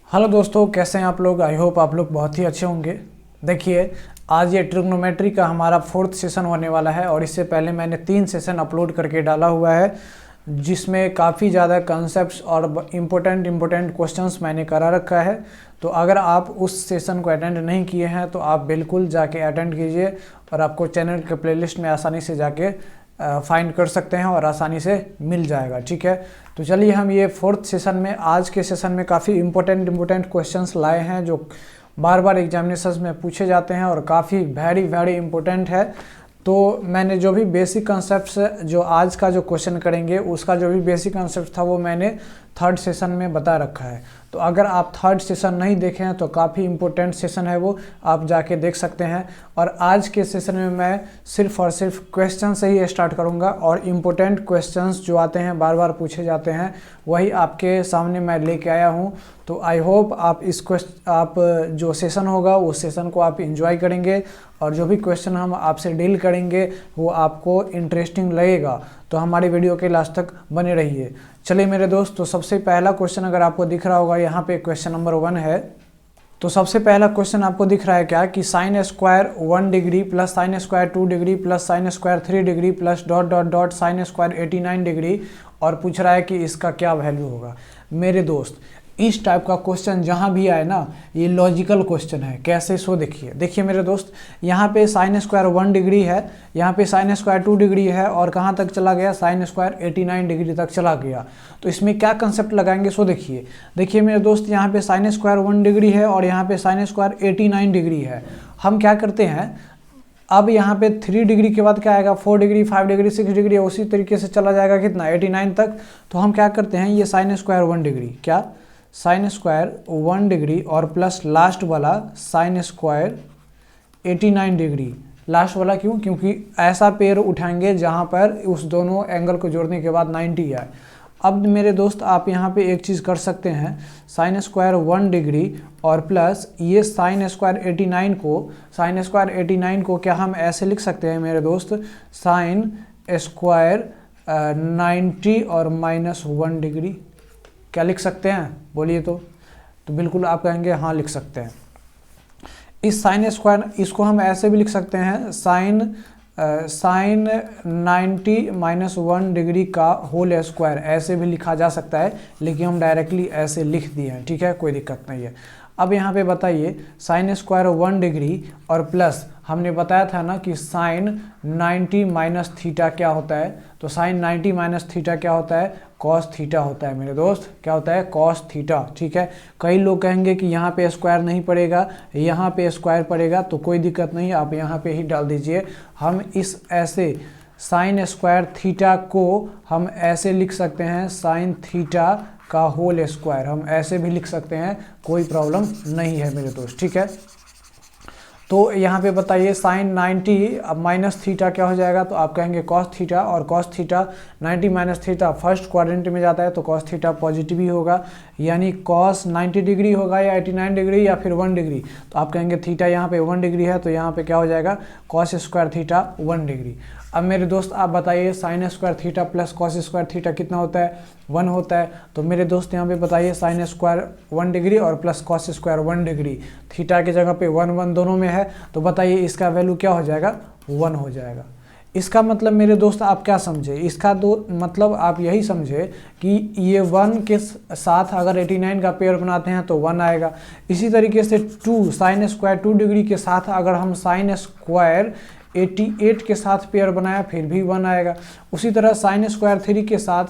Hello दोस्तों, कैसे हैं आप लोग। आई होप आप लोग बहुत ही अच्छे होंगे। देखिए, आज ये ट्रिग्नोमेट्री का हमारा 4th सेशन होने वाला है और इससे पहले मैंने 3 सेशन अपलोड करके डाला हुआ है, जिसमें काफ़ी ज़्यादा कॉन्सेप्ट्स और इम्पोर्टेंट क्वेश्चंस मैंने करा रखा है। तो अगर आप उस सेशन को अटेंड नहीं किए हैं तो आप बिल्कुल जाके अटेंड कीजिए और आपको चैनल के प्लेलिस्ट में आसानी से जाके फाइंड कर सकते हैं और आसानी से मिल जाएगा। ठीक है, तो चलिए हम ये 4th सेशन में, आज के सेशन में काफ़ी इम्पोर्टेंट क्वेश्चंस लाए हैं जो बार बार एग्जामिनेशंस में पूछे जाते हैं और काफ़ी वेरी इम्पोर्टेंट है। तो मैंने जो भी बेसिक कॉन्सेप्ट्स, जो आज का जो क्वेश्चन करेंगे उसका जो भी बेसिक कॉन्सेप्ट था वो मैंने 3rd सेशन में बता रखा है। तो अगर आप 3rd सेशन नहीं देखे हैं तो काफ़ी इम्पोर्टेंट सेशन है वो, आप जाके देख सकते हैं। और आज के सेशन में मैं सिर्फ और सिर्फ क्वेश्चन से ही स्टार्ट करूंगा और इम्पोर्टेंट क्वेश्चंस जो आते हैं, बार बार पूछे जाते हैं, वही आपके सामने मैं लेके आया हूं। तो आई होप आप आप जो सेशन होगा उस सेशन को आप इंजॉय करेंगे और जो भी क्वेश्चन हम आपसे डील करेंगे वो आपको इंटरेस्टिंग लगेगा। तो हमारी वीडियो के लास्ट तक बने रहिए। चलिए मेरे दोस्त, तो सबसे पहला क्वेश्चन अगर आपको दिख रहा होगा, यहाँ पे क्वेश्चन नंबर 1 है। तो सबसे पहला क्वेश्चन आपको दिख रहा है क्या कि sine square 1 degree plus sine square 2 degree plus sine square 3 degree plus dot sine square 89 degree, और पूछ रहा है कि इसका क्या वैल्यू होगा। मेरे दोस्त, इस टाइप का क्वेश्चन जहाँ भी आए ना, ये लॉजिकल क्वेश्चन है। कैसे, सो देखिए मेरे दोस्त, यहाँ पे साइन स्क्वायर 1 डिग्री है, यहाँ पे साइन स्क्वायर 2 डिग्री है और कहाँ तक चला गया, साइन स्क्वायर 89 डिग्री तक चला गया। तो इसमें क्या कंसेप्ट लगाएंगे, सो देखिए मेरे दोस्त, यहाँ पे साइन स्क्वायर 1 डिग्री है और यहाँ पे साइन स्क्वायर 89 डिग्री है। हम क्या करते हैं, अब यहाँ पे 3 डिग्री के बाद क्या आएगा, 4 डिग्री 5 डिग्री 6 डिग्री, उसी तरीके से चला जाएगा कितना, 89 तक। तो हम क्या करते हैं, ये साइन स्क्वायर 1 डिग्री, क्या साइन स्क्वायर 1 डिग्री और प्लस लास्ट वाला साइन स्क्वायर 89 डिग्री। लास्ट वाला क्यों, क्योंकि ऐसा पेयर उठाएंगे जहाँ पर उस दोनों एंगल को जोड़ने के बाद 90 आए। अब मेरे दोस्त, आप यहाँ पे एक चीज़ कर सकते हैं, साइन स्क्वायर 1 डिग्री और प्लस ये साइन स्क्वायर 89 को क्या हम ऐसे लिख सकते हैं मेरे दोस्त, साइन स्क्वायर 90 और -1 डिग्री। क्या लिख सकते हैं, बोलिए तो बिल्कुल आप कहेंगे हाँ लिख सकते हैं। इस साइन स्क्वायर, इसको हम ऐसे भी लिख सकते हैं, साइन 90 -1 डिग्री का होल स्क्वायर, ऐसे भी लिखा जा सकता है, लेकिन हम डायरेक्टली ऐसे लिख दिए हैं। ठीक है, कोई दिक्कत नहीं है। अब यहाँ पे बताइए, साइन स्क्वायर 1 डिग्री और प्लस हमने बताया था ना कि साइन 90 माइनस थीटा क्या होता है, तो साइन 90 माइनस थीटा क्या होता है, कॉस थीटा होता है मेरे दोस्त। क्या होता है, कॉस थीटा। ठीक है, कई लोग कहेंगे कि यहाँ पे स्क्वायर नहीं पड़ेगा, यहाँ पे स्क्वायर पड़ेगा, तो कोई दिक्कत नहीं, आप यहाँ पे ही डाल दीजिए। हम इस ऐसे साइन स्क्वायर थीटा को हम ऐसे लिख सकते हैं, साइन थीटा का होल स्क्वायर, हम ऐसे भी लिख सकते हैं, कोई प्रॉब्लम नहीं है मेरे दोस्त। ठीक है, तो यहाँ पे बताइए, साइन 90 अब माइनस थीटा क्या हो जाएगा, तो आप कहेंगे कॉस थीटा, और cos theta 90 minus theta first quadrant में जाता है, तो कॉस थीटा पॉजिटिव ही होगा, यानी कॉस 90 डिग्री होगा या 89 डिग्री या फिर 1 डिग्री। तो आप कहेंगे थीटा यहाँ पे 1 डिग्री है, तो यहाँ पे क्या हो जाएगा, कॉस स्क्वायर थीटा 1 डिग्री। अब मेरे दोस्त आप बताइए, sine square theta plus cos square theta कितना होता है, 1 होता है। तो मेरे दोस्त यहाँ पे बताइए, साइन स्क्वायर 1 डिग्री और plus cos square 1 degree, theta की जगह पे 1 दोनों में है, तो बताइए इसका वैल्यू क्या हो जाएगा, 1 हो जाएगा। इसका मतलब मेरे दोस्त आप क्या समझे, इसका मतलब आप यही समझे कि ये 1 के साथ अगर 89 का पेयर बनाते हैं तो 1 आएगा। इसी तरीके से 2 साइन स्क्वायर 2 डिग्री के साथ अगर हम साइन स्क्वायर 88 के साथ पेयर बनाया फिर भी 1 आएगा। उसी तरह साइन स्क्वायर 3 के साथ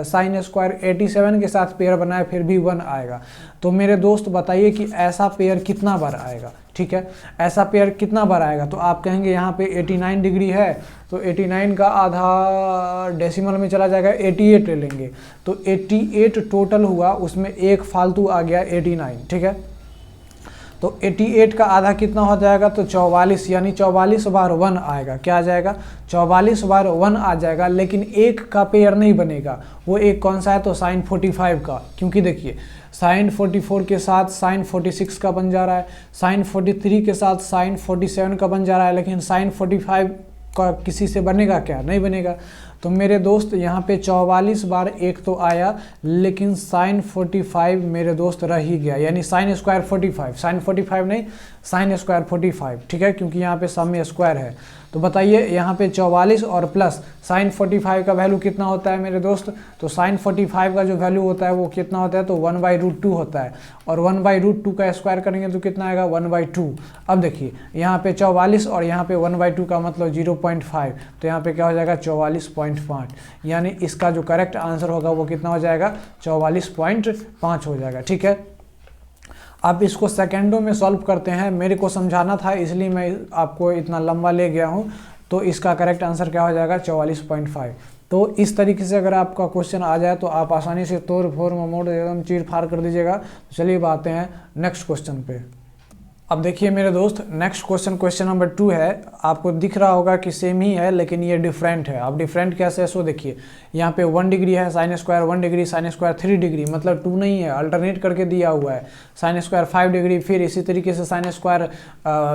साइन स्क्वायर 87 के साथ पेयर बनाया फिर भी 1 आएगा। तो मेरे दोस्त बताइए कि ऐसा पेयर कितना बार आएगा। ठीक है, ऐसा पेयर कितना बार आएगा, तो आप कहेंगे यहाँ पे 89 डिग्री है, तो 89 का आधा डेसिमल में चला जाएगा, 88 ले लेंगे, तो 88 टोटल हुआ, उसमें एक फालतू आ गया 89। ठीक है, तो 88 का आधा कितना हो जाएगा, तो 44, यानी 44 बार 1 आएगा। क्या आ जाएगा, 44 बार 1 आ जाएगा, लेकिन एक का पेयर नहीं बनेगा। वो एक कौन सा है, तो साइन 45 का, क्योंकि देखिए साइन 44 के साथ साइन 46 का बन जा रहा है, साइन 43 के साथ साइन 47 का बन जा रहा है, लेकिन साइन 45 का किसी से बनेगा क्या, नहीं बनेगा। तो मेरे दोस्त यहाँ पे 44 बार 1 तो आया, लेकिन साइन 45 मेरे दोस्त रह ही गया, यानी साइन स्क्वायर 45, साइन 45 नहीं, साइन स्क्वायर 45, ठीक है, क्योंकि यहाँ पे सम में स्क्वायर है। तो बताइए यहाँ पे 44 और प्लस साइन 45 का वैल्यू कितना होता है मेरे दोस्त? तो साइन 45 का जो वैल्यू होता है वो कितना होता है? तो 1/√2 होता है, और 1/√2 का स्क्वायर करेंगे तो कितना आएगा? 1/2। अब देखिए यहाँ पे 44 और यहाँ पे 1/2 का मतलब 0.5, तो यहाँ पे क्या हो जाएगा? 44.5, यानी इसका जो करेक्ट आंसर होगा वो कितना हो जाएगा? 44.5 हो जाएगा, ठीक है। अब इसको सेकेंडों में सॉल्व करते हैं, मेरे को समझाना था इसलिए मैं आपको इतना लंबा ले गया हूँ। तो इसका करेक्ट आंसर क्या हो जाएगा? 44.5। तो इस तरीके से अगर आपका क्वेश्चन आ जाए तो आप आसानी से तोड़ फोड़ ममोड़ एकदम चीर फाड़ कर दीजिएगा। तो चलिए अब आते हैं नेक्स्ट क्वेश्चन पे। अब देखिए मेरे दोस्त, नेक्स्ट क्वेश्चन नंबर 2 है। आपको दिख रहा होगा कि सेम ही है, लेकिन ये डिफरेंट है। अब डिफरेंट कैसे है सो देखिए, यहाँ पे 1 डिग्री है, sine square 1 degree, sine square 3 degree, मतलब 2 नहीं है, अल्टरनेट करके दिया हुआ है। साइन स्क्वायर 5 डिग्री, फिर इसी तरीके से साइन स्क्वायर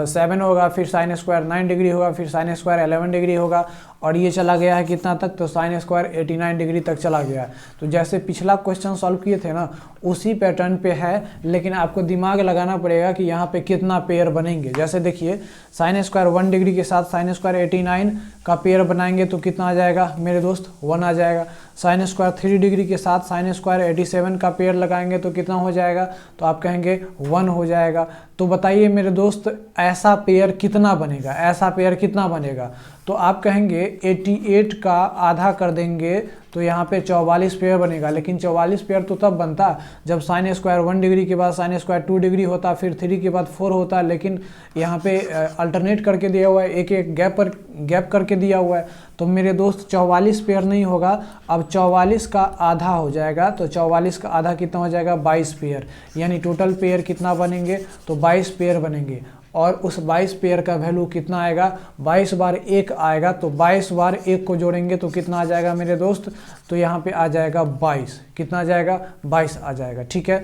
7 होगा, फिर साइन स्क्वायर 9 डिग्री होगा, फिर साइन स्क्वायर 11 डिग्री होगा, और ये चला गया है कितना तक? तो साइन स्क्वायर 89 डिग्री तक चला गया है। तो जैसे पिछला क्वेश्चन सॉल्व किए थे ना, उसी पैटर्न पे है, लेकिन आपको दिमाग लगाना पड़ेगा कि यहाँ पे कितना पेयर बनेंगे। जैसे देखिए, साइन स्क्वायर 1 डिग्री के साथ साइन स्क्वायर 89 का पेयर बनाएंगे तो कितना आ जाएगा मेरे दोस्त? 1 आ जाएगा। साइन स्क्वायर 3 डिग्री के साथ साइन स्क्वायर 87 का पेयर लगाएंगे तो कितना हो जाएगा? तो आप कहेंगे 1 हो जाएगा। तो बताइए मेरे दोस्त, ऐसा पेयर कितना बनेगा? ऐसा पेयर कितना बनेगा? तो आप कहेंगे 88 का आधा कर देंगे तो यहाँ पे 44 पेयर बनेगा। लेकिन 44 पेयर तो तब बनता जब साइन स्क्वायर 1 डिग्री के बाद साइन स्क्वायर 2 डिग्री होता, फिर 3 के बाद 4 होता, लेकिन यहाँ पे अल्टरनेट करके दिया हुआ है, एक एक गैप करके दिया हुआ है। तो मेरे दोस्त 44 पेयर नहीं होगा, अब 44 का आधा हो जाएगा। तो 44 का आधा कितना हो जाएगा? 22 पेयर, यानी टोटल पेयर कितना बनेंगे? तो 22 पेयर बनेंगे। और उस 22 पेयर का वैल्यू कितना आएगा? 22 बार 1 आएगा, तो 22 बार 1 को जोड़ेंगे तो कितना आ जाएगा मेरे दोस्त? तो यहाँ पे आ जाएगा 22। कितना आ जाएगा? 22 आ जाएगा, ठीक है।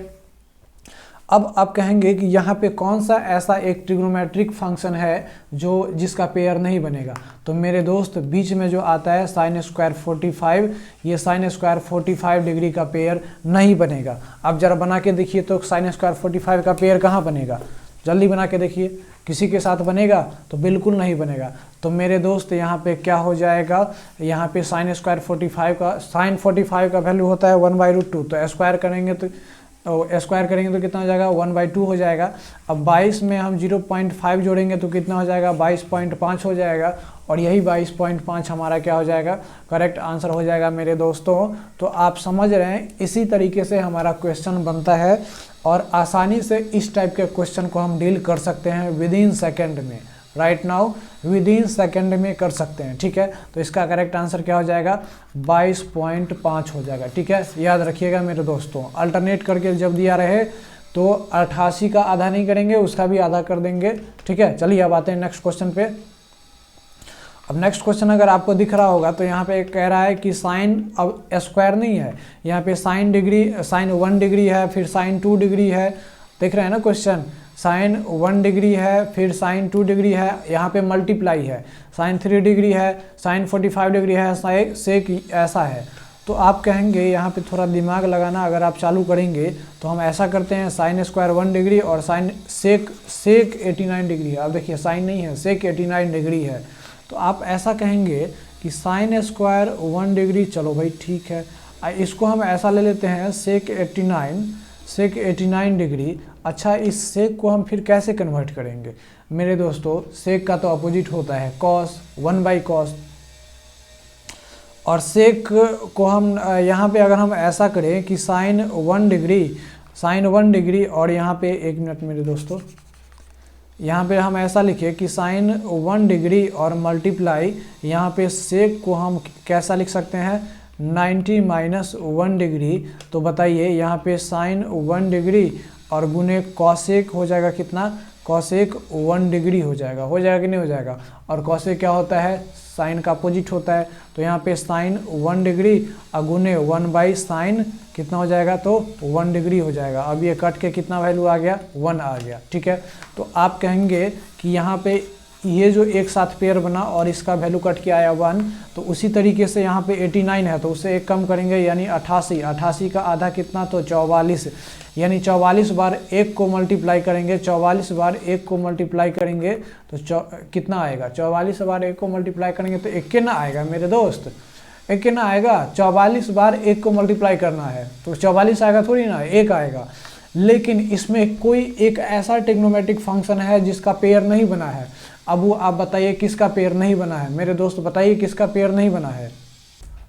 अब आप कहेंगे कि यहाँ पे कौन सा ऐसा एक ट्रिग्नोमेट्रिक फंक्शन है जिसका पेयर नहीं बनेगा? तो मेरे दोस्त, बीच में जो आता है साइन स्क्वायर 45, ये साइन स्क्वायर 45 डिग्री का पेयर नहीं बनेगा। अब जरा बना के देखिए तो साइन स्क्वायर 45 का पेयर कहाँ बनेगा? जल्दी बना के देखिए, किसी के साथ बनेगा? तो बिल्कुल नहीं बनेगा। तो मेरे दोस्त यहाँ पे क्या हो जाएगा? यहाँ पे साइन स्क्वायर 45 का, साइन 45 का वैल्यू होता है 1/√2, तो स्क्वायर करेंगे तो कितना हो जाएगा? 1/2 हो जाएगा। अब 22 में हम 0.5 जोड़ेंगे तो कितना हो जाएगा? 22.5 हो जाएगा, और यही 22.5 हमारा क्या हो जाएगा? करेक्ट आंसर हो जाएगा मेरे दोस्तों। तो आप समझ रहे हैं, इसी तरीके से हमारा क्वेश्चन बनता है, और आसानी से इस टाइप के क्वेश्चन को हम डील कर सकते हैं विदिन सेकेंड में। राइट नाउ विदिन सेकेंड में कर सकते हैं, ठीक है। तो इसका करेक्ट आंसर क्या हो जाएगा? 22.5 हो जाएगा, ठीक है। याद रखिएगा मेरे दोस्तों, अल्टरनेट करके जब दिया रहे तो 88 का आधा नहीं करेंगे, उसका भी आधा कर देंगे, ठीक है। चलिए अब आते हैं नेक्स्ट क्वेश्चन पे। अब नेक्स्ट क्वेश्चन अगर आपको दिख रहा होगा तो यहाँ पे कह रहा है कि साइन, अब स्क्वायर नहीं है, यहाँ पे साइन 1 डिग्री है, फिर साइन 2 डिग्री है। देख रहे हैं ना क्वेश्चन? साइन 1 डिग्री है, फिर साइन 2 डिग्री है, यहाँ पे मल्टीप्लाई है, साइन 3 डिग्री है, साइन 45 डिग्री है, सेक ऐसा है। तो आप कहेंगे यहाँ पे थोड़ा दिमाग लगाना, अगर आप चालू करेंगे तो हम ऐसा करते हैं, साइन स्क्वायर 1 डिग्री और साइन सेक 89 डिग्री है। अब देखिए साइन नहीं है, सेक 89 डिग्री है। तो आप ऐसा कहेंगे कि साइन स्क्वायर 1 डिग्री, चलो भाई ठीक है, इसको हम ऐसा ले लेते हैं सेक 89 डिग्री। अच्छा, इस सेक को हम फिर कैसे कन्वर्ट करेंगे मेरे दोस्तों? सेक का तो अपोजिट होता है कॉस, 1/cos। और सेक को हम यहाँ पे अगर हम ऐसा करें कि साइन 1 डिग्री और यहाँ पे 1 मिनट मेरे दोस्तों, यहाँ पे हम ऐसा लिखे कि साइन 1 डिग्री और मल्टीप्लाई, यहाँ पे सेक को हम कैसा लिख सकते हैं? 90 - 1 डिग्री। तो बताइए यहाँ पे साइन 1 डिग्री और गुने कॉसेक हो जाएगा कितना? कॉसेक 1 डिग्री हो जाएगा कि नहीं हो जाएगा? और कॉसेक क्या होता है? साइन का अपोजिट होता है। तो यहाँ पे साइन 1 डिग्री गुने 1/sin कितना हो जाएगा? तो 1 डिग्री हो जाएगा। अब ये कट के कितना वैल्यू आ गया? 1 आ गया, ठीक है। तो आप कहेंगे कि यहाँ पे ये जो एक साथ पेयर बना और इसका वैल्यू कट के आया 1, तो उसी तरीके से यहाँ पे 89 है तो उससे एक कम करेंगे यानी 88। 88 का आधा कितना, तो 44, यानी 44 बार 1 को मल्टीप्लाई करेंगे, 44 बार 1 को मल्टीप्लाई करेंगे तो कितना आएगा, 44 बार 1 को मल्टीप्लाई करेंगे तो 1 ना आएगा मेरे दोस्त, 1 ना आएगा। 44 बार 1 को मल्टीप्लाई करना है तो 44 आएगा थोड़ी ना, 1 आएगा। लेकिन इसमें कोई एक ऐसा ट्रिग्नोमेट्रिक फंक्शन है जिसका पेयर नहीं बना है। अब वो आप बताइए किसका पेयर नहीं बना है मेरे दोस्त, बताइए किसका पेयर नहीं बना है।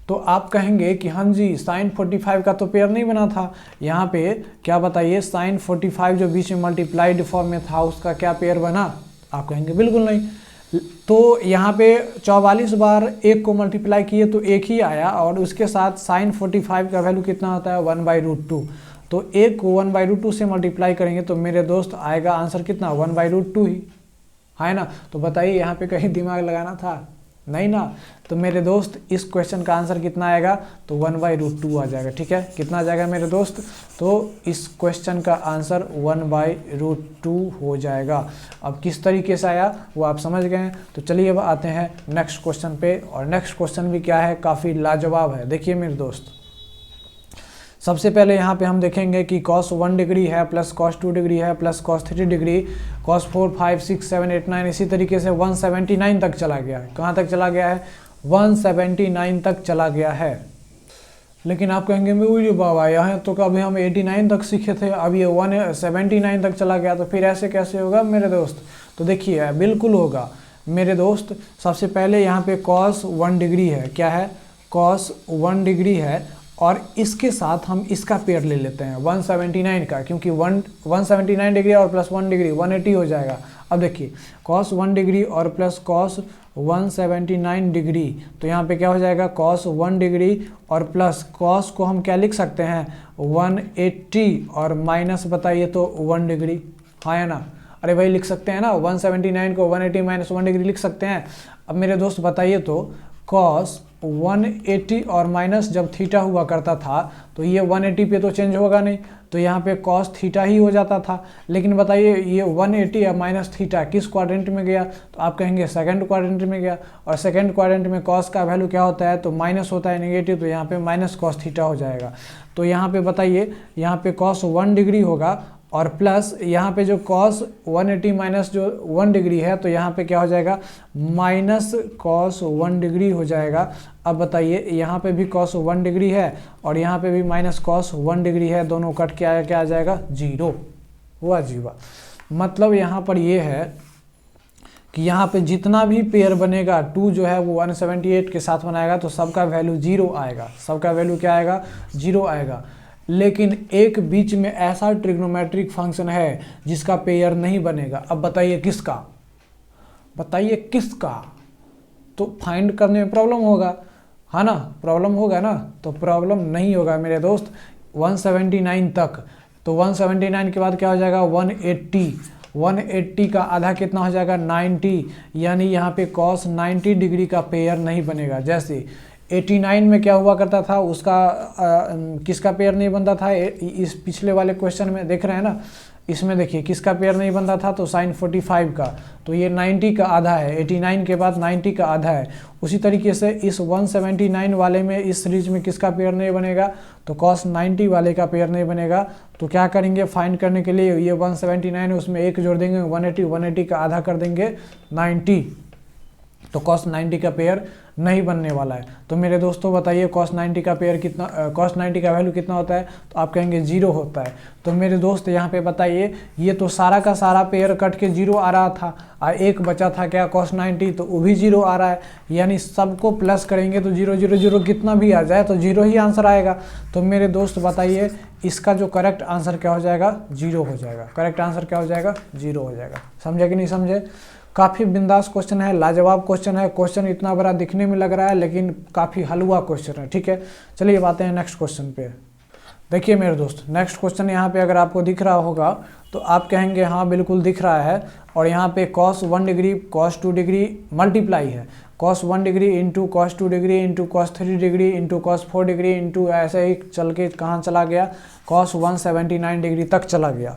तो आप कहेंगे कि हाँ जी sin 45 का तो पेयर नहीं बना था। यहाँ पे क्या बताइए, sin 45 जो बीच में मल्टीप्लाइड फॉर्म में था उसका क्या पेयर बना, आप कहेंगे बिल्कुल नहीं। तो यहाँ पे 44 बार 1 को मल्टीप्लाई किए तो 1 ही आया, और उसके साथ sin 45 का वैल्यू कितना होता है 1/√2। तो 1 को 1/√2 से मल्टीप्लाई करेंगे तो मेरे दोस्त आएगा आंसर कितना 1/√2 ही है ना। तो बताइए यहाँ पे कहीं दिमाग लगाना था नहीं ना। तो मेरे दोस्त इस क्वेश्चन का आंसर कितना आएगा, तो 1/√2 आ जाएगा। ठीक है, कितना आ जाएगा मेरे दोस्त, तो इस क्वेश्चन का आंसर 1/√2 हो जाएगा। अब किस तरीके से आया वो आप समझ गए हैं। तो चलिए अब आते हैं नेक्स्ट क्वेश्चन पे, और नेक्स्ट क्वेश्चन भी क्या है, काफ़ी लाजवाब है। देखिए मेरे दोस्त, सबसे पहले यहाँ पे हम देखेंगे कि cos 1 डिग्री है प्लस cos 2 डिग्री है प्लस cos 3 डिग्री, cos 4, 5, 6, 7, 8, 9 इसी तरीके से 179 तक चला गया है। कहाँ तक चला गया है, 179 तक चला गया है। लेकिन आप कहेंगे मैं बाबा यहाँ तो कभी हम 89 तक सीखे थे, अब ये 179 तक चला गया, तो फिर ऐसे कैसे होगा मेरे दोस्त। तो देखिए बिल्कुल होगा मेरे दोस्त। सबसे पहले यहाँ पे cos 1 डिग्री है, क्या है cos 1 डिग्री है, और इसके साथ हम इसका पेयर ले लेते हैं 179 का, क्योंकि 179 डिग्री और प्लस 1 डिग्री 180 हो जाएगा। अब देखिए cos 1 डिग्री और प्लस cos 179 डिग्री, तो यहाँ पे क्या हो जाएगा cos 1 डिग्री और प्लस cos को हम क्या लिख सकते हैं 180 और माइनस बताइए तो 1 डिग्री, हाँ है ना। अरे भाई लिख सकते हैं ना, 179 को 180 माइनस 1 डिग्री लिख सकते हैं। अब मेरे दोस्त बताइए तो cos 180 और माइनस जब थीटा हुआ करता था तो ये 180 पे तो चेंज होगा नहीं, तो यहाँ पे cos थीटा ही हो जाता था। लेकिन बताइए ये 180 और माइनस थीटा किस क्वाड्रेंट में गया, तो आप कहेंगे सेकंड क्वाड्रेंट में गया, और सेकंड क्वाड्रेंट में cos का वैल्यू क्या होता है, तो माइनस होता है नेगेटिव, तो यहाँ पे माइनस cos थीटा हो जाएगा। तो यहाँ पे बताइए यहाँ पे cos 1 डिग्री होगा और प्लस यहाँ पे जो cos 180 माइनस जो 1 डिग्री है, तो यहाँ पे क्या हो जाएगा माइनस cos 1 डिग्री हो जाएगा। अब बताइए यहाँ पे भी cos 1 डिग्री है और यहाँ पे भी माइनस cos 1 डिग्री है, दोनों कट के आया क्या आ जाएगा 0 हुआ जीवा। मतलब यहाँ पर ये है कि यहाँ पे जितना भी पेयर बनेगा 2 जो है वो 178 के साथ बनाएगा तो सबका वैल्यू 0 आएगा, सबका वैल्यू क्या आएगा 0 आएगा। लेकिन एक बीच में ऐसा ट्रिग्नोमेट्रिक फंक्शन है जिसका पेयर नहीं बनेगा। अब बताइए किसका, बताइए किसका, तो फाइंड करने में प्रॉब्लम होगा, है ना, प्रॉब्लम होगा ना। तो प्रॉब्लम नहीं होगा मेरे दोस्त 179 तक। तो 179 के बाद क्या हो जाएगा 180, 180 का आधा कितना हो जाएगा 90, यानी यहाँ पे cos 90 डिग्री का पेयर नहीं बनेगा। जैसे 89 में क्या हुआ करता था उसका किसका पेयर नहीं बनता था, इस पिछले वाले क्वेश्चन में देख रहे हैं ना, इसमें देखिए किसका पेयर नहीं बनता था, तो sin 45 का। तो ये 90 का आधा है, 89 के बाद 90 का आधा है। उसी तरीके से इस 179 वाले में इस सीरीज में किसका पेयर नहीं बनेगा, तो cos 90 वाले का पेयर नहीं बनेगा। तो क्या करेंगे फाइंड करने के लिए, ये 179 है उसमें 1 जोड़ देंगे 180, 180 का आधा कर देंगे 90, तो cos 90 का पेयर नहीं बनने वाला है। तो मेरे दोस्तों बताइए cos 90 का पेयर कितना, cos 90 का वैल्यू कितना होता है, तो आप कहेंगे 0 होता है। तो मेरे दोस्त यहाँ पे बताइए ये तो सारा का सारा पेयर कट के 0 आ रहा था और एक बचा था क्या cos 90, तो वो भी 0 आ रहा है, यानी सबको प्लस करेंगे तो 0 0 0 कितना भी आ जाए तो 0 ही आंसर आएगा। तो मेरे दोस्त बताइए इसका जो करेक्ट आंसर क्या हो जाएगा 0 हो जाएगा, करेक्ट आंसर क्या हो जाएगा 0 हो जाएगा। समझे कि नहीं समझे। काफ़ी बिंदास क्वेश्चन है, लाजवाब क्वेश्चन है। क्वेश्चन इतना बड़ा दिखने में लग रहा है लेकिन काफ़ी हलवा क्वेश्चन है। ठीक है, चलिए बातें हैं नेक्स्ट क्वेश्चन पे। देखिए मेरे दोस्त नेक्स्ट क्वेश्चन यहाँ पे अगर आपको दिख रहा होगा तो आप कहेंगे हाँ बिल्कुल दिख रहा है, और यहाँ पे cos 1 degree cos 2 degree multiply है, cos 1 degree into cos 2 degree into cos 3 degree into cos 4 degree into ऐसे ही चल के कहाँ चला गया cos 179 डिग्री तक चला गया।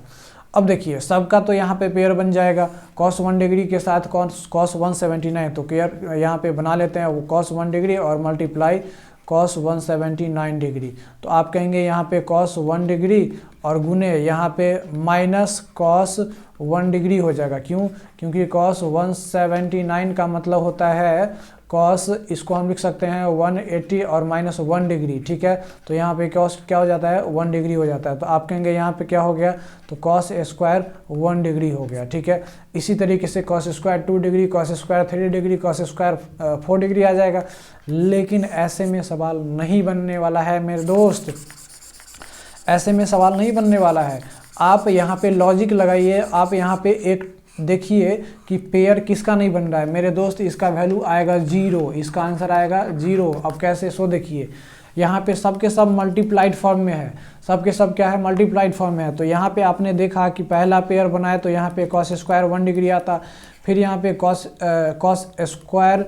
अब देखिए सबका तो यहाँ पे पेयर बन जाएगा, cos 1 डिग्री के साथ cos 179, तो पेयर यहाँ पे बना लेते हैं, वो cos 1 डिग्री और मल्टीप्लाई cos 179 डिग्री। तो आप कहेंगे यहाँ पे cos 1 डिग्री और गुने यहाँ पे माइनस cos 1 डिग्री हो जाएगा। क्यों? क्योंकि cos 179 का मतलब होता है cos, इसको हम लिख सकते हैं 180 और माइनस 1 डिग्री, ठीक है। तो यहाँ पे cos क्या हो जाता है, 1 डिग्री हो जाता है। तो आप कहेंगे यहाँ पे क्या हो गया, तो cos स्क्वायर 1 डिग्री हो गया, ठीक है। इसी तरीके से cos square 2 degree, cos square 3 degree, cos square 4 degree आ जाएगा। लेकिन ऐसे में सवाल नहीं बनने वाला है मेरे दोस्त, ऐसे में सवाल नहीं बनने वाला है। आप यहाँ पे लॉजिक लगाइए, आप यहाँ पे एक देखिए कि पेयर किसका नहीं बन रहा है मेरे दोस्त, इसका वैल्यू आएगा 0, इसका आंसर आएगा 0। अब कैसे, सो देखिए यहाँ पे सब के सब मल्टीप्लाइड फॉर्म में है, सब के सब क्या है, मल्टीप्लाइड फॉर्म में है। तो यहाँ पे आपने देखा कि पहला पेयर बनाए तो यहाँ पे cos स्क्वायर 1 डिग्री आता, फिर यहाँ पे cos स्क्वायर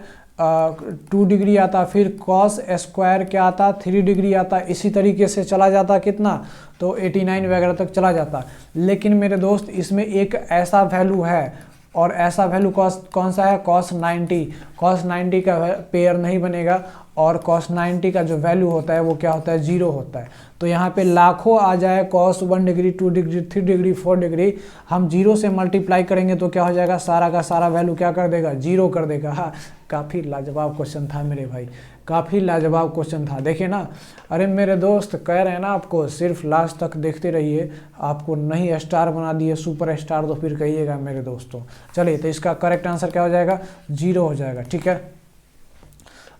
2 डिग्री आता, फिर cos स्क्वायर क्या आता, 3 डिग्री आता। इसी तरीके से चला जाता कितना, तो 89 वगैरह तक चला जाता। लेकिन मेरे दोस्त इसमें एक ऐसा वैल्यू है, और ऐसा वैल्यू कौन सा है, cos 90। cos 90 का पेयर नहीं बनेगा, और cos 90 का जो वैल्यू होता है वो क्या होता है, 0 होता है। तो यहाँ पे लाखों आ जाए cos 1 degree, 2 degree, 3 degree, 4 degree, हम 0 से मल्टीप्लाई करेंगे तो क्या हो जाएगा, सारा का सारा वैल्यू क्या कर देगा, 0 कर देगा। हाँ, काफ़ी लाजवाब क्वेश्चन था मेरे भाई, काफ़ी लाजवाब क्वेश्चन था। देखिए ना, अरे मेरे दोस्त कह रहे हैं ना आपको, सिर्फ लास्ट तक देखते रहिए, आपको नहीं स्टार बना दिए सुपर स्टार तो फिर कहिएगा मेरे दोस्तों। चलिए, तो इसका करेक्ट आंसर क्या हो जाएगा, 0 हो जाएगा, ठीक है।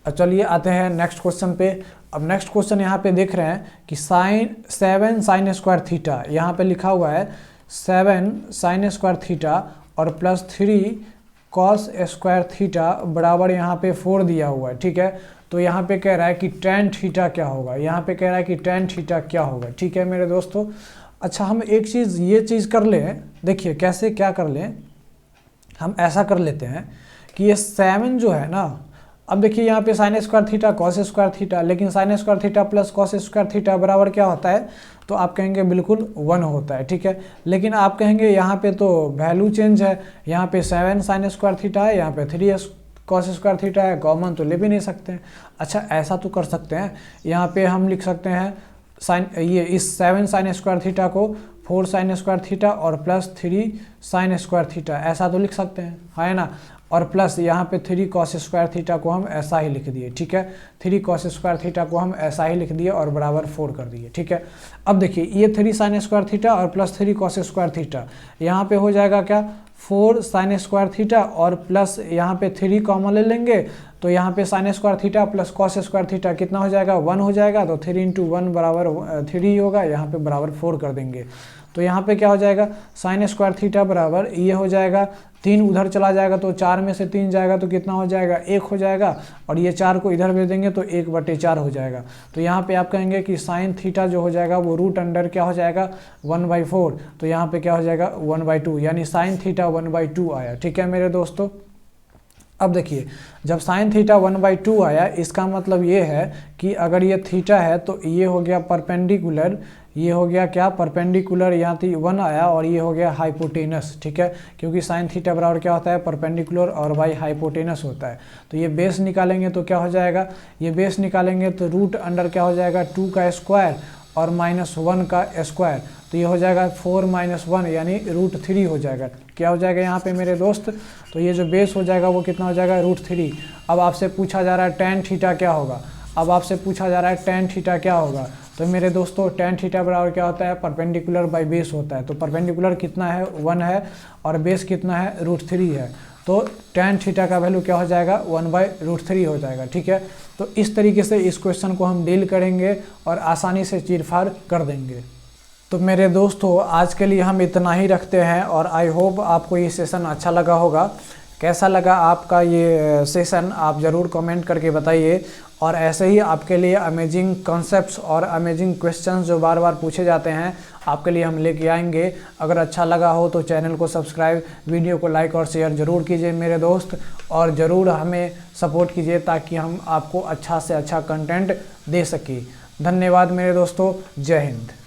अब चलिए आते हैं नेक्स्ट क्वेश्चन पे। अब नेक्स्ट क्वेश्चन यहाँ पे देख रहे हैं कि 7 sin स्क्वायर थीटा, यहाँ पे लिखा हुआ है 7 sin स्क्वायर थीटा और प्लस 3 cos स्क्वायर थीटा बराबर यहाँ पे 4 दिया हुआ है, ठीक है। तो यहाँ पे कह रहा है कि tan थीटा क्या होगा, यहाँ पे कह रहा है कि tan थीटा क्या होगा, ठीक है मेरे दोस्तों। अच्छा, हम एक चीज़ ये चीज़ कर लें, देखिए कैसे क्या कर लें, हम ऐसा कर लेते हैं कि ये 7 जो है ना, अब देखिए यहाँ पे sin square theta cos square theta, लेकिन sin square theta plus cos square theta बराबर क्या होता है, तो आप कहेंगे बिल्कुल 1 होता है, ठीक है। लेकिन आप कहेंगे यहाँ पे तो वैल्यू चेंज है, यहाँ पे 7 sin स्क्वायर थीटा है, यहाँ पे 3 cos स्क्वायर थीटा है, कॉमन तो ले भी नहीं सकते हैं। अच्छा, ऐसा तो कर सकते हैं, यहाँ पे हम लिख सकते हैं इस 7 sin स्क्वायर थीटा को 4 sin स्क्वायर थीटा और प्लस 3 sin स्क्वायर थीटा, ऐसा तो लिख सकते हैं, है ना। और प्लस यहाँ पे 3 cos स्क्वायर थीटा को हम ऐसा ही लिख दिए, ठीक है। 3 cos स्क्वायर थीटा को हम ऐसा ही लिख दिए और बराबर 4 कर दिए, ठीक है। अब देखिए ये 3 sin स्क्वायर थीटा और प्लस 3 cos स्क्वायर थीटा, यहाँ पे हो जाएगा क्या, 4 sin स्क्वायर थीटा और प्लस यहाँ पे 3 कॉमन ले लेंगे, तो यहाँ पे sin square theta plus cos square theta कितना हो जाएगा, 1 हो जाएगा। तो 3 × 1 बराबर 3 होगा, यहाँ पे बराबर 4 कर देंगे। तो यहाँ पे क्या हो जाएगा, sin स्क्वायर थीटा बराबर ये हो जाएगा, 3 उधर चला जाएगा तो 4 में से 3 जाएगा तो कितना हो जाएगा, 1 हो जाएगा। और ये 4 को इधर भेज देंगे तो 1/4 हो जाएगा। तो यहाँ पे आप कहेंगे कि sin थीटा जो हो जाएगा वो रूट अंडर क्या हो जाएगा, 1/4। तो यहाँ पे क्या हो जाएगा, 1/2, यानी sin थीटा 1/2 आया, ठीक है मेरे दोस्तों। अब देखिए, जब sin थीटा 1/2 आया, इसका मतलब ये है कि अगर ये थीटा है तो ये हो गया परपेंडिकुलर, ये हो गया क्या, परपेंडिकुलर, यहाँ 1 आया, और ये हो गया हाइपोटेनस, ठीक है। क्योंकि sin थीटा बराबर क्या होता है, परपेंडिकुलर और बाई हाइपोटेनस होता है। तो ये बेस निकालेंगे तो क्या हो जाएगा, ये बेस निकालेंगे तो रूट अंडर क्या हो जाएगा, 2 का स्क्वायर और -1 का स्क्वायर, तो ये हो जाएगा 4 - 1 यानी √3 हो जाएगा। क्या हो जाएगा यहाँ पे मेरे दोस्त, तो ये जो बेस हो जाएगा वो कितना हो जाएगा, √3। अब आपसे पूछा जा रहा है tan थीटा क्या होगा, अब आपसे पूछा जा रहा है tan थीटा क्या होगा। तो मेरे दोस्तों tan थीटा बराबर क्या होता है, परपेंडिकुलर बाई बेस होता है। तो परपेंडिकुलर कितना है, 1 है, और बेस कितना है, √3 है। तो tan थीटा का वैल्यू क्या हो जाएगा, 1/√3 हो जाएगा, ठीक है। तो इस तरीके से इस क्वेश्चन को हम डील करेंगे और आसानी से चीर-फाड़ कर देंगे। तो मेरे दोस्तों, आज के लिए हम इतना ही रखते हैं, और आई होप आपको ये सेशन अच्छा लगा होगा। कैसा लगा आपका ये सेशन, आप ज़रूर कमेंट करके बताइए। और ऐसे ही आपके लिए अमेजिंग कॉन्सेप्ट्स और अमेजिंग क्वेश्चंस जो बार बार पूछे जाते हैं, आपके लिए हम लेके आएंगे। अगर अच्छा लगा हो तो चैनल को सब्सक्राइब, वीडियो को लाइक और शेयर ज़रूर कीजिए मेरे दोस्त, और ज़रूर हमें सपोर्ट कीजिए ताकि हम आपको अच्छा से अच्छा कंटेंट दे सकें। धन्यवाद मेरे दोस्तों, जय हिंद।